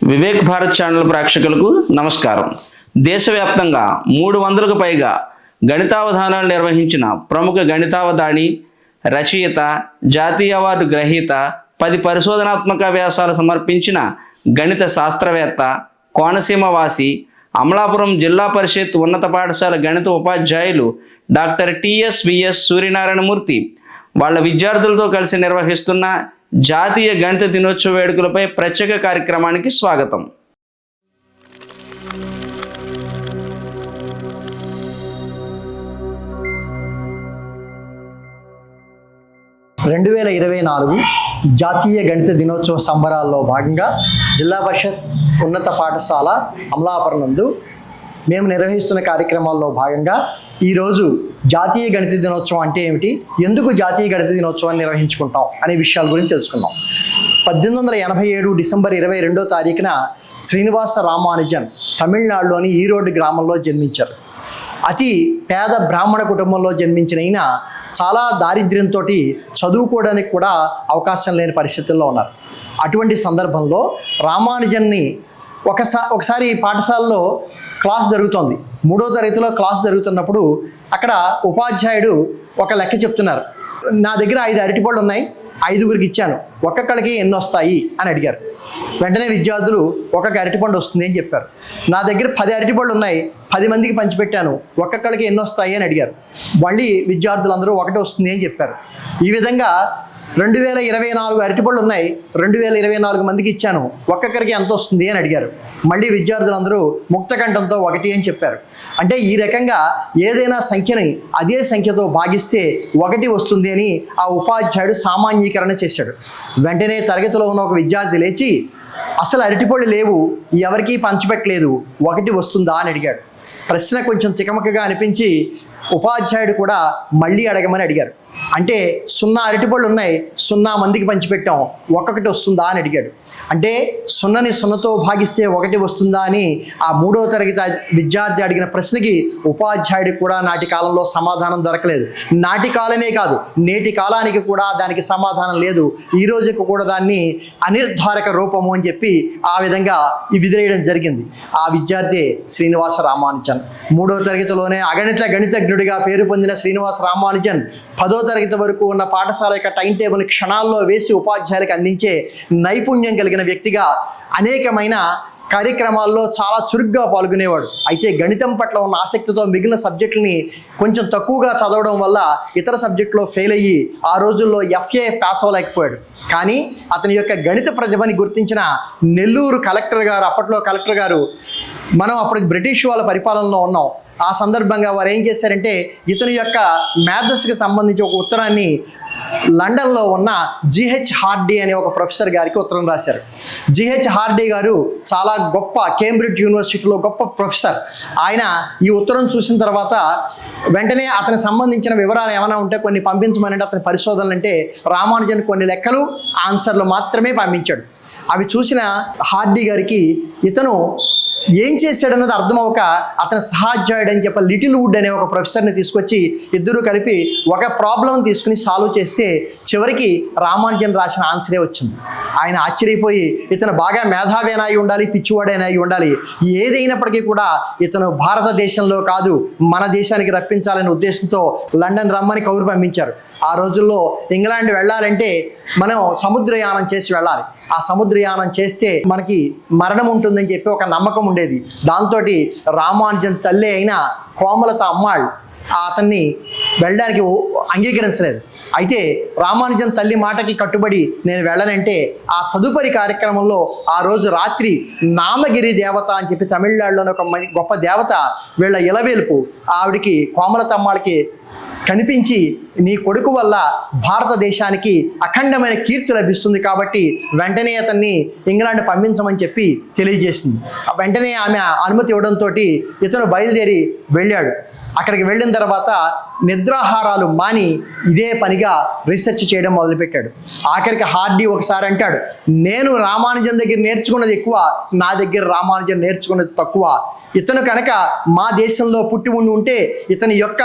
Vivek Bharat channel ప్రేక్షకులకు నమస్కారం. దేశవ్యాప్తంగా 300కు పైగా గణితావధానాలు నిర్వహించిన ప్రముఖ గణితావధాని, రచయిత, జాతీయ అవార్డు గ్రహీత, 10 పరిశోధనాత్మక వ్యాసాలు సమర్పించిన గణిత శాస్త్రవేత్త, కోనసీమ వాసి, అమలాపురం జిల్లా పరిషత్ ఉన్నత పాఠశాల గణిత ఉపాధ్యాయులు డాక్టర్ టిఎస్విఎస్ సూర్యనారాయణమూర్తి వాళ్ళ విద్యార్థులతో కలిసి నిర్వహిస్తున్న జాతీయ గణిత దినోత్సవ వేడుకలపై ప్రత్యేక కార్యక్రమానికి స్వాగతం. జాతీయ గణిత దినోత్సవ సంబరాల్లో భాగంగా జిల్లా పరిషత్ ఉన్నత పాఠశాల అమలాపురం నందు మేము నిర్వహిస్తున్న కార్యక్రమాల్లో భాగంగా ఈరోజు జాతీయ గణిత దినోత్సవం అంటే ఏమిటి, ఎందుకు జాతీయ గణిత దినోత్సవాన్ని నిర్వహించుకుంటాం అనే విషయాల గురించి తెలుసుకుందాం. 1887 డిసెంబర్ 22వ తారీఖున శ్రీనివాస రామానుజన్ తమిళనాడులోని ఈరోడ్ గ్రామంలో జన్మించారు. అతి పేద బ్రాహ్మణ కుటుంబంలో జన్మించిన ఈయన చాలా దారిద్ర్యంతో చదువుకోవడానికి కూడా అవకాశం లేని పరిస్థితుల్లో ఉన్నారు. అటువంటి సందర్భంలో రామానుజన్ని ఒకసారి పాఠశాలలో క్లాస్ జరుగుతోంది. 3వ తరగతిలో క్లాస్ జరుగుతున్నప్పుడు అక్కడ ఉపాధ్యాయుడు ఒక లెక్క చెప్తున్నారు. నా దగ్గర 5 అరటిపళ్ళు ఉన్నాయి, 5గురికి ఇచ్చాను, ఒక్కొక్కడికి ఎన్ని వస్తాయి అని అడిగారు. వెంటనే విద్యార్థులు ఒక్కొక్క అరటిపండు వస్తుంది అని చెప్పారు. నా దగ్గర 10 అరటిపళ్ళు ఉన్నాయి, 10 మందికి పంచిపెట్టాను, ఒక్కొక్కడికి ఎన్ని వస్తాయి అని అడిగారు. మళ్ళీ విద్యార్థులందరూ 1 వస్తుంది అని చెప్పారు. ఈ విధంగా 2024 అరటిపళ్ళు ఉన్నాయి, 2024 మందికి ఇచ్చాను, ఒక్కొక్కరికి ఎంత వస్తుంది అని అడిగారు. మళ్ళీ విద్యార్థులందరూ ముక్తకంఠంతో 1 అని చెప్పారు. అంటే ఈ రకంగా ఏదైనా సంఖ్యని అదే సంఖ్యతో భాగిస్తే 1 వస్తుంది అని ఆ ఉపాధ్యాయుడు సామాన్యీకరణ చేశాడు. వెంటనే తరగతిలో ఉన్న ఒక విద్యార్థి లేచి, అసలు అరటిపళ్ళు లేవు, ఎవరికీ పంచిపెట్టలేదు, 1 వస్తుందా అని అడిగాడు. ప్రశ్న కొంచెం తికమకగా అనిపించి ఉపాధ్యాయుడు కూడా మళ్ళీ అడగమని అడిగారు. అంటే 0 అరటిపళ్ళు ఉన్నాయి, 0 మందికి పంచిపెట్టాం, 1 వస్తుందా అని అడిగాడు. అంటే 0ని 0తో భాగిస్తే 1 వస్తుందా అని ఆ 3వ తరగతి విద్యార్థి అడిగిన ప్రశ్నకి ఉపాధ్యాయుడికి కూడా నాటి కాలంలో సమాధానం దొరకలేదు. నాటి కాలమే కాదు, నేటి కాలానికి కూడా దానికి సమాధానం లేదు. ఈ రోజుకు కూడా దాన్ని అనిర్ధారక రూపము అని చెప్పి ఆ విధంగా విదిలేయడం జరిగింది. ఆ విద్యార్థి శ్రీనివాస రామానుజన్. 3వ తరగతిలోనే గణితజ్ఞుడిగా పేరు పొందిన శ్రీనివాస రామానుజన్ 10వ తరగతి వరకు ఉన్న పాఠశాల యొక్క టైం టేబుల్ని క్షణాల్లో వేసి ఉపాధ్యాయులకు అందించే నైపుణ్యం కలిగిన వ్యక్తిగా అనేకమైన కార్యక్రమాల్లో చాలా చురుగ్గా పాల్గొనేవాడు. అయితే గణితం పట్ల ఉన్న ఆసక్తితో మిగిలిన సబ్జెక్టుని కొంచెం తక్కువగా చదవడం వల్ల ఇతర సబ్జెక్టులో ఫెయిల్ అయ్యి ఆ రోజుల్లో FA పాస్ అవ్వలేకపోయాడు. కానీ అతని యొక్క గణిత ప్రతిభని గుర్తించిన నెల్లూరు కలెక్టర్ గారు, అప్పట్లో కలెక్టర్ గారు, మనం అప్పుడు బ్రిటిష్ వాళ్ళ పరిపాలనలో ఉన్నాం, ఆ సందర్భంగా వారు ఏం చేశారంటే ఇతని యొక్క మేధస్సుకి సంబంధించి ఒక ఉత్తరాన్ని లండన్లో ఉన్న GH హార్డీ అనే ఒక ప్రొఫెసర్ గారికి ఉత్తరం రాశారు. GH హార్డీ గారు చాలా గొప్ప, కేంబ్రిడ్జ్ యూనివర్సిటీలో గొప్ప ప్రొఫెసర్. ఆయన ఈ ఉత్తరం చూసిన తర్వాత వెంటనే అతనికి సంబంధించిన వివరాలు ఏమైనా ఉంటే కొన్ని పంపించమనంటే అతని పరిశోధనలు అంటే రామానుజన్ కొన్ని లెక్కలు, ఆన్సర్లు మాత్రమే పంపించాడు. అవి చూసిన హార్డీ గారికి ఇతను ఏం చేశాడన్నది అర్థమవక అతని సహాధ్యాయుడు అని చెప్పి లిటిల్ వుడ్ అనే ఒక ప్రొఫెసర్ని తీసుకొచ్చి ఇద్దరు కలిపి ఒక ప్రాబ్లం తీసుకుని సాల్వ్ చేస్తే చివరికి రామానుజన్ రాసిన ఆన్సరే వచ్చింది. ఆయన ఆశ్చర్యపోయి ఇతను బాగా మేధావేనా అయి ఉండాలి, పిచ్చివాడైనా అయి ఉండాలి, ఏదైనప్పటికీ కూడా ఇతను భారతదేశంలో కాదు మన దేశానికి రప్పించాలనే ఉద్దేశంతో లండన్ రమ్మని కబురు పంపించారు. ఆ రోజుల్లో ఇంగ్లాండ్ వెళ్ళాలంటే మనం సముద్రయానం చేసి వెళ్ళాలి. ఆ సముద్రయానం చేస్తే మనకి మరణం ఉంటుందని చెప్పి ఒక నమ్మకం ఉండేది. దాంతో రామానుజన్ తల్లి అయిన కోమలత అమ్మాళ్ అతన్ని వెళ్ళడానికి అంగీకరించలేదు. అయితే రామానుజన్ తల్లి మాటకి కట్టుబడి నేను వెళ్ళనంటే ఆ తదుపరి కార్యక్రమంలో ఆ రోజు రాత్రి నామగిరి దేవత అని చెప్పి తమిళనాడులోని ఒక గొప్ప దేవత వీళ్ళ ఇలవేలుపు ఆవిడికి, కోమలత అమ్మాళ్ళకి కనిపించి నీ కొడుకు వల్ల భారతదేశానికి అఖండమైన కీర్తి లభిస్తుంది కాబట్టి వెంటనే అతన్ని ఇంగ్లాండ్ పంపించమని చెప్పి తెలియజేసింది. వెంటనే ఆమె అనుమతి ఇవ్వడంతో ఇతను బయలుదేరి వెళ్ళాడు. అక్కడికి వెళ్ళిన తర్వాత నిద్రాహారాలు మాని ఇదే పనిగా రీసెర్చ్ చేయడం మొదలుపెట్టాడు. ఆఖరికి హార్డీ ఒకసారి అంటాడు, నేను రామానుజన్ దగ్గర నేర్చుకున్నది ఎక్కువ, నా దగ్గర రామానుజన్ నేర్చుకున్నది తక్కువ. ఇతను కనుక మా దేశంలో పుట్టి ఉండి ఉంటే ఇతని యొక్క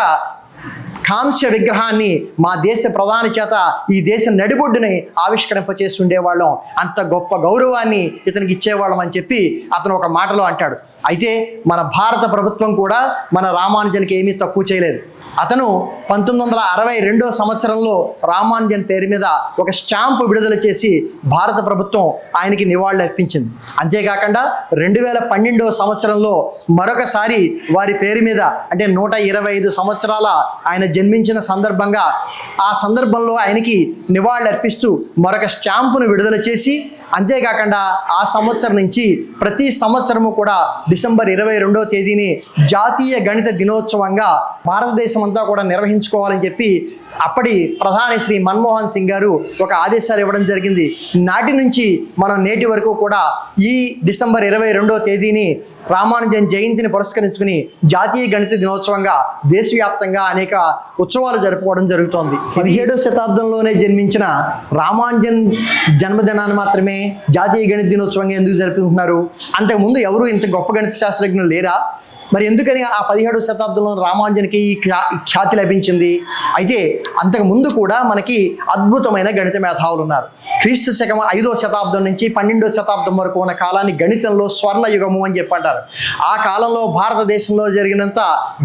కాంస్య విగ్రహాన్ని మా దేశ ప్రధాని చేత ఈ దేశ నడిబొడ్డుని ఆవిష్కరింపచేసి ఉండేవాళ్ళం, అంత గొప్ప గౌరవాన్ని ఇతనికి ఇచ్చేవాళ్ళం అని చెప్పి అతను ఒక మాటలో అంటాడు. అయితే మన భారత ప్రభుత్వం కూడా మన రామానుజన్కి ఏమీ తక్కువ చేయలేదు. అతను 1962 సంవత్సరంలో రామానుజన్ పేరు మీద ఒక స్టాంపు విడుదల చేసి భారత ప్రభుత్వం ఆయనకి నివాళులు అర్పించింది. అంతేకాకుండా 2012 సంవత్సరంలో మరొకసారి వారి పేరు మీద, అంటే 125 సంవత్సరాల ఆయన జన్మించిన సందర్భంగా, ఆ సందర్భంలో ఆయనకి నివాళులు అర్పిస్తూ మరొక స్టాంపును విడుదల చేసి, అంతేకాకుండా ఆ సంవత్సరం నుంచి ప్రతి సంవత్సరము కూడా డిసెంబర్ 22వ తేదీని జాతీయ గణిత దినోత్సవంగా భారతదేశం అంతా కూడా నిర్వహించుకోవాలని చెప్పి అప్పటి ప్రధాని శ్రీ మన్మోహన్ సింగ్ గారు ఒక ఆదేశాలు ఇవ్వడం జరిగింది. నాటి నుంచి మనం నేటి వరకు కూడా ఈ డిసెంబర్ 22వ తేదీని రామానుజన్ జయంతిని పురస్కరించుకుని జాతీయ గణిత దినోత్సవంగా దేశవ్యాప్తంగా అనేక ఉత్సవాలు జరుపుకోవడం జరుగుతోంది. 17వ శతాబ్దంలోనే జన్మించిన రామానుజన్ జన్మదినాన్ని మాత్రమే జాతీయ గణిత దినోత్సవంగా ఎందుకు జరుపుకుంటున్నారు? అంతకుముందు ఎవరు ఇంత గొప్ప గణిత శాస్త్రజ్ఞులు లేరా? మరి ఎందుకని ఆ 17వ శతాబ్దంలో రామానుజన్కి ఈ ఖ్యాతి లభించింది? అయితే అంతకుముందు కూడా మనకి అద్భుతమైన గణిత మేధావులు ఉన్నారు. క్రీస్తు శకం 5వ శతాబ్దం నుంచి 12వ శతాబ్దం వరకు ఉన్న కాలాన్ని గణితంలో స్వర్ణయుగము అని చెప్పి అంటారు. ఆ కాలంలో భారతదేశంలో జరిగినంత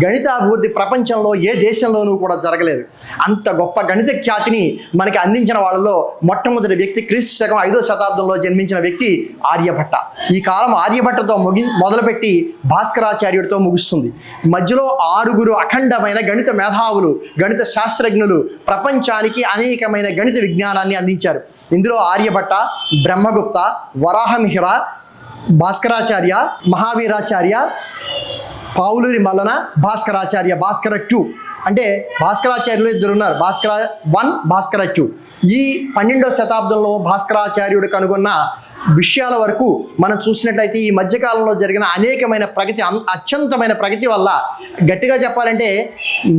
గణితాభివృద్ధి ప్రపంచంలో ఏ దేశంలోనూ కూడా జరగలేదు. అంత గొప్ప గణిత ఖ్యాతిని మనకి అందించిన వాళ్ళలో మొట్టమొదటి వ్యక్తి క్రీస్తు శకం 5వ శతాబ్దంలో జన్మించిన వ్యక్తి ఆర్యభట్ట. ఈ కాలం ఆర్యభట్టతో మొదలుపెట్టి భాస్కరాచార్యుడితో ముగుస్తుంది. మధ్యలో 6 అఖండమైన గణిత మేధావులు, గణిత శాస్త్రజ్ఞులు ప్రపంచానికి అనేకమైన గణిత విజ్ఞానాన్ని అందించారు. ఇందులో ఆర్యభట్ట, బ్రహ్మగుప్త, వరాహమిహిర, భాస్కరాచార్య, మహావీరాచార్య, పావులూరి మల్లన, భాస్కరాచార్య, భాస్కర 2 అంటే భాస్కరాచార్యులు 2 ఉన్నారు. భాస్కర 1, భాస్కర 2. ఈ 12వ శతాబ్దంలో భాస్కరాచార్యుడు కనుగొన్న విషయాల వరకు మనం చూసినట్లయితే ఈ మధ్యకాలంలో జరిగిన అనేకమైన ప్రగతి, అత్యంతమైన ప్రగతి వల్ల, గట్టిగా చెప్పాలంటే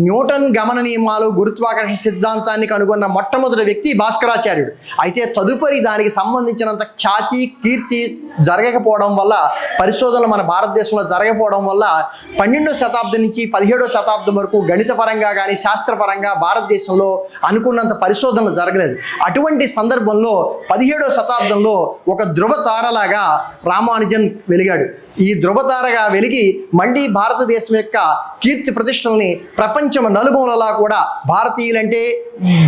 న్యూటన్ గమన నియమాలు, గురుత్వాకర్షణ సిద్ధాంతాన్ని కనుగొన్న మొట్టమొదటి వ్యక్తి భాస్కరాచార్యుడు. అయితే తదుపరి దానికి సంబంధించినంత ఖ్యాతి, కీర్తి జరగకపోవడం వల్ల, పరిశోధనలు మన భారతదేశంలో జరగకపోవడం వల్ల 12వ శతాబ్దం నుంచి 17వ శతాబ్దం వరకు గణితపరంగా కానీ శాస్త్రపరంగా భారతదేశంలో అనుకున్నంత పరిశోధనలు జరగలేదు. అటువంటి సందర్భంలో 17వ శతాబ్దంలో ఒక ధృవతారలాగా రామానుజన్ వెలిగాడు. ఈ ధృవతారగా వెలిగి మళ్ళీ భారతదేశం యొక్క కీర్తి ప్రతిష్టల్ని ప్రపంచం నలుమూలలా కూడా భారతీయులంటే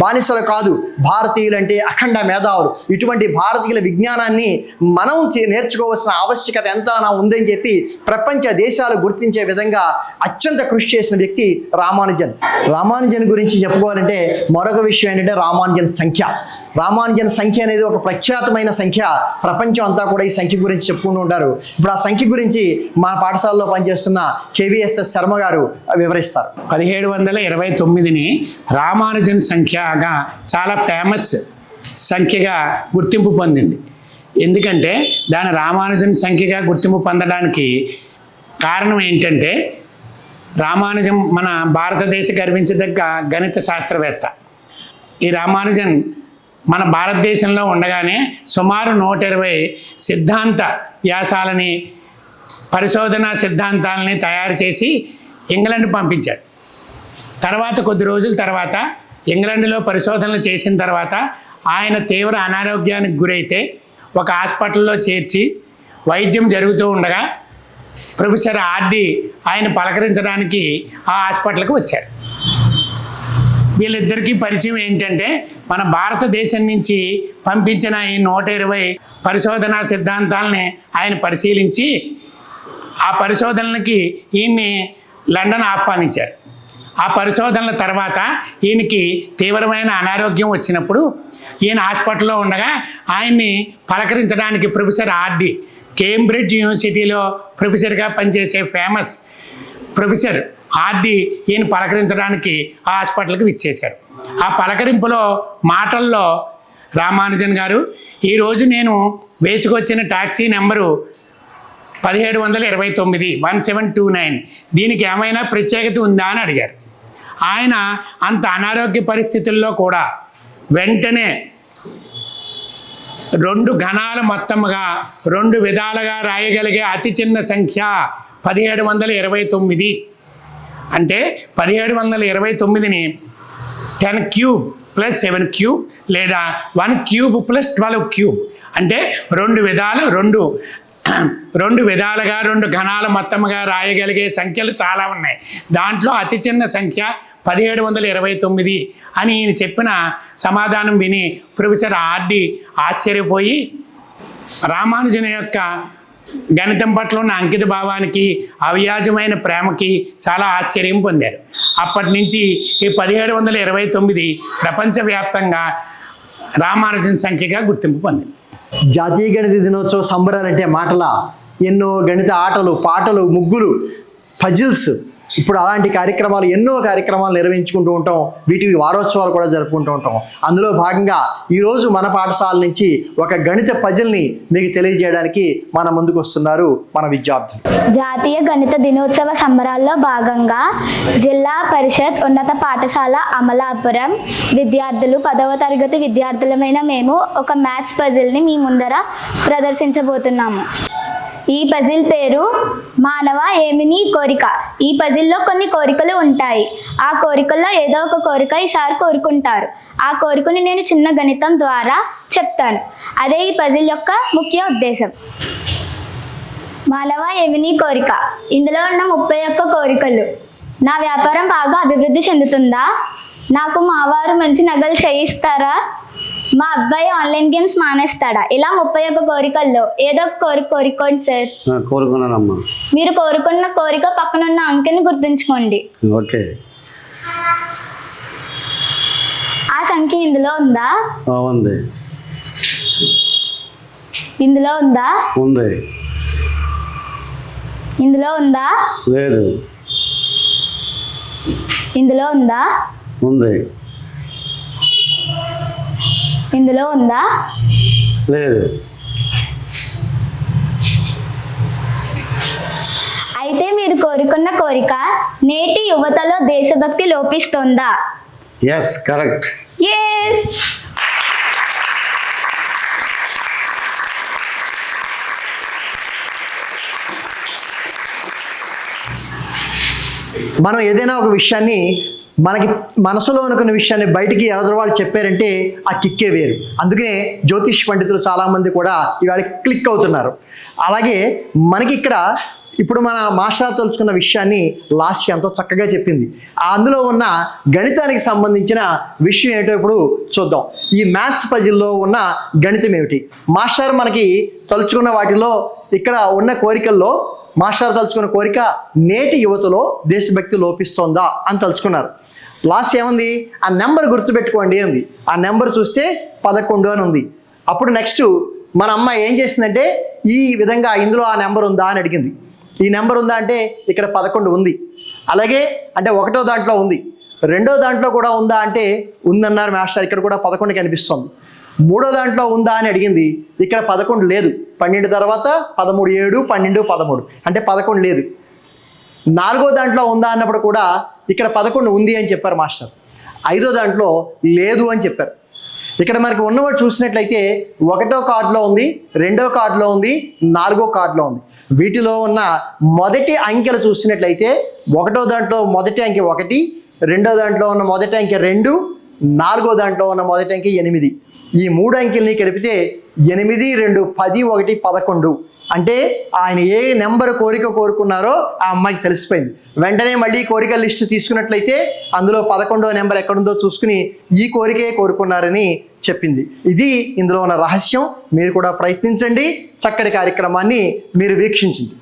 బానిసలు కాదు, భారతీయులంటే అఖండ మేధావులు, ఇటువంటి భారతీయుల విజ్ఞానాన్ని మనం నేర్చుకోవాల్సిన ఆవశ్యకత ఎంతనా ఉందని చెప్పి ప్రపంచ దేశాలు గుర్తించే విధంగా అత్యంత కృషి చేసిన వ్యక్తి రామానుజన్. రామానుజన్ గురించి చెప్పుకోవాలంటే మరొక విషయం ఏంటంటే రామానుజన్ సంఖ్య. రామానుజన్ సంఖ్య అనేది ఒక ప్రఖ్యాతమైన సంఖ్య. ప్రపంచం అంతా కూడా ఈ సంఖ్య గురించి చెప్పుకుంటూ ఉంటారు. ఇప్పుడు ఆ సంఖ్య గురించి మా పాఠశాలలో పనిచేస్తున్న KVSS శర్మ గారు వివరిస్తారు. 1729ని రామానుజన్ సంఖ్యగా చాలా ఫేమస్ సంఖ్యగా గుర్తింపు పొందింది. ఎందుకంటే దాని రామానుజన్ సంఖ్యగా గుర్తింపు పొందడానికి కారణం ఏంటంటే, రామానుజన్ మన భారతదేశ గర్వించదగ్గ గణిత శాస్త్రవేత్త. ఈ రామానుజన్ మన భారతదేశంలో ఉండగానే సుమారు 120 సిద్ధాంత వ్యాసాలని, పరిశోధనా సిద్ధాంతాలని తయారు చేసి ఇంగ్లాండ్ పంపించాడు. తర్వాత కొద్ది రోజుల తర్వాత ఇంగ్లాండ్లో పరిశోధనలు చేసిన తర్వాత ఆయన తీవ్ర అనారోగ్యానికి గురైతే ఒక హాస్పిటల్లో చేర్చి వైద్యం జరుగుతూ ఉండగా ప్రొఫెసర్ ఆర్డి ఆయన పలకరించడానికి ఆ హాస్పిటల్కి వచ్చారు. వీళ్ళిద్దరికీ పరిచయం ఏంటంటే, మన భారతదేశం నుంచి పంపించిన ఈ 120 పరిశోధనా సిద్ధాంతాలని ఆయన పరిశీలించి ఆ పరిశోధనలకి ఈయన్ని లండన్ ఆహ్వానించారు. ఆ పరిశోధనల తర్వాత ఈయనకి తీవ్రమైన అనారోగ్యం వచ్చినప్పుడు ఈయన హాస్పిటల్లో ఉండగా ఆయన్ని పలకరించడానికి ప్రొఫెసర్ ఆర్డి, కేంబ్రిడ్జ్ యూనివర్సిటీలో ప్రొఫెసర్గా పనిచేసే ఫేమస్ ప్రొఫెసర్ ఆర్డి ఈయన పలకరించడానికి ఆ హాస్పిటల్కి విచ్చేశారు. ఆ పలకరింపులో మాటల్లో రామానుజన్ గారు, ఈరోజు నేను వేసుకొచ్చిన టాక్సీ నెంబరు 1729 1729, దీనికి ఏమైనా ప్రత్యేకత ఉందా అని అడిగారు. ఆయన అంత అనారోగ్య పరిస్థితుల్లో కూడా వెంటనే 2 ఘనాల మొత్తముగా 2 విధాలుగా రాయగలిగే అతి చిన్న సంఖ్య 1729 అంటే 1729ని 10 క్యూబ్ ప్లస్ 7 క్యూబ్ లేదా 1 క్యూబ్ ప్లస్ 12 క్యూబ్ అంటే రెండు విధాలుగా రెండు ఘనాల మొత్తంగా రాయగలిగే సంఖ్యలు చాలా ఉన్నాయి. దాంట్లో అతి చిన్న సంఖ్య 1729 అని ఈయన చెప్పిన సమాధానం విని ప్రొఫెసర్ ఆర్డి ఆశ్చర్యపోయి రామానుజన్ యొక్క గణితం పట్ల ఉన్న అంకిత భావానికి అవ్యాజమైన ప్రేమకి చాలా ఆశ్చర్యం పొందారు. అప్పటి నుంచి ఈ 1729 ప్రపంచవ్యాప్తంగా రామానుజన్ సంఖ్యగా గుర్తింపు పొందింది. జాతీయ గణిత దినోత్సవ సంబరాలంటే మాటల ఎన్నో గణిత ఆటలు, పాటలు, ముగ్గులు, పజిల్స్, ఇప్పుడు అలాంటి కార్యక్రమాలు ఎన్నో కార్యక్రమాలు నిర్వహించుకుంటూ ఉంటాం. వీటికి వారోత్సవాలు కూడా జరుపుకుంటూ ఉంటాం. అందులో భాగంగా ఈరోజు మన పాఠశాల నుంచి ఒక గణిత పజిల్ని మీకు తెలియజేయడానికి మన ముందుకు వస్తున్నారు మన విద్యార్థులు. జాతీయ గణిత దినోత్సవ సంబరాల్లో భాగంగా జిల్లా పరిషత్ ఉన్నత పాఠశాల అమలాపురం విద్యార్థులు 10వ తరగతి విద్యార్థులమైన మేము ఒక మ్యాథ్స్ పజిల్ని మీ ముందర ప్రదర్శించబోతున్నాము. ఈ పజిల్ పేరు మానవ ఏమిని కోరిక. ఈ పజిల్లో కొన్ని కోరికలు ఉంటాయి. ఆ కోరికల్లో ఏదో ఒక కోరిక ఈసారి కోరుకుంటారు. ఆ కోరికని నేను చిన్న గణితం ద్వారా చెప్తాను. అదే ఈ పజిల్ యొక్క ముఖ్య ఉద్దేశం. మానవ ఏమిని కోరిక. ఇందులో ఉన్న 31 కోరికలు. నా వ్యాపారం బాగా అభివృద్ధి చెందుతుందా? నాకు మా వారు మంచి నగలు చేయిస్తారా? మా అబ్బాయి ఆన్లైన్ గేమ్స్ మానేస్తాడా? ఇలా 31 కోరికల్లో ఏదో ఒక కోరుకోండి సార్. కోరుకున్నానమ్మా. మీరు కోరుకున్న కోరిక పక్కనున్న అంకెని గుర్తుంచుకోండి. ఓకే. ఆ సంఖ్య ఇందులో ఉందా? ఉంది. ఇందులో ఉందా? ఉంది. ఇందులో ఉందా? లేదు. ఇందులో ఉందా? ఉంది. ఇందులో ఉందా? లేదు. అయితే మీరు కోరుకున్న కోరిక నేటి యువతలో దేశభక్తి లోపిస్తుందా? Yes, correct. ఎస్. మనం ఏదైనా ఒక విషయాన్ని మనకి మనసులో అనుకున్న విషయాన్ని బయటికి ఎవరి వాళ్ళు చెప్పారంటే ఆ కిక్కే వేరు. అందుకనే జ్యోతిష్ పండితులు చాలామంది కూడా ఇవాళ క్లిక్ అవుతున్నారు. అలాగే మనకి ఇక్కడ ఇప్పుడు మన మాస్టర్ తెలుసుకున్న విషయాన్ని లాస్య ఎంతో చక్కగా చెప్పింది. అందులో ఉన్న గణితానికి సంబంధించిన విషయం ఏంటో ఇప్పుడు చూద్దాం. ఈ మ్యాథ్స్ పజిల్లో ఉన్న గణితం ఏమిటి? మాస్టర్ మనకి తలుచుకున్న వాటిలో ఇక్కడ ఉన్న కోరికల్లో మాస్టర్ తలుచుకున్న కోరిక నేటి యువతలో దేశభక్తి లోపిస్తోందా అని తలుచుకున్నారు. లాస్ట్ ఏముంది? ఆ నెంబర్ గుర్తుపెట్టుకోండి అంది. ఆ నెంబర్ చూస్తే 11 అని ఉంది. అప్పుడు నెక్స్ట్ మన అమ్మ ఏం చేసిందంటే ఈ విధంగా ఇందులో ఆ నెంబర్ ఉందా అని అడిగింది. ఈ నెంబర్ ఉందా అంటే ఇక్కడ 11 ఉంది. అలాగే అంటే 1వ దాంట్లో ఉంది, 2వ దాంట్లో కూడా ఉందా అంటే ఉందన్నారు మాస్టర్. ఇక్కడ కూడా 11 కనిపిస్తుంది. 3వ దాంట్లో ఉందా అని అడిగింది. ఇక్కడ 11 లేదు. 12 తర్వాత 13, 7, 12, 13 అంటే 11 లేదు. 4వ దాంట్లో ఉందా అన్నప్పుడు కూడా ఇక్కడ 11 ఉంది అని చెప్పారు మాస్టర్. 5వ దాంట్లో లేదు అని చెప్పారు. ఇక్కడ మనకి ఉన్నవాడు చూసినట్లయితే 1వ కార్డులో ఉంది, 2వ కార్డులో ఉంది, 4వ కార్డులో ఉంది. వీటిలో ఉన్న మొదటి అంకెలు చూసినట్లయితే 1వ దాంట్లో మొదటి అంకె 1, 2వ దాంట్లో ఉన్న మొదటి అంకె 2, 4వ దాంట్లో ఉన్న మొదటి అంకె 8. ఈ 3 అంకెల్ని కలిపితే 8, 2, 10, 1, 11. అంటే ఆయన ఏ నెంబర్ కోరిక కోరుకున్నారో ఆ అమ్మాయికి తెలిసిపోయింది. వెంటనే మళ్ళీ కోరిక లిస్టు తీసుకున్నట్లయితే అందులో 11వ నెంబర్ ఎక్కడుందో చూసుకుని ఈ కోరికే కోరుకున్నారని చెప్పింది. ఇది ఇందులో ఉన్న రహస్యం. మీరు కూడా ప్రయత్నించండి. చక్కటి కార్యక్రమాన్ని మీరు వీక్షించండి.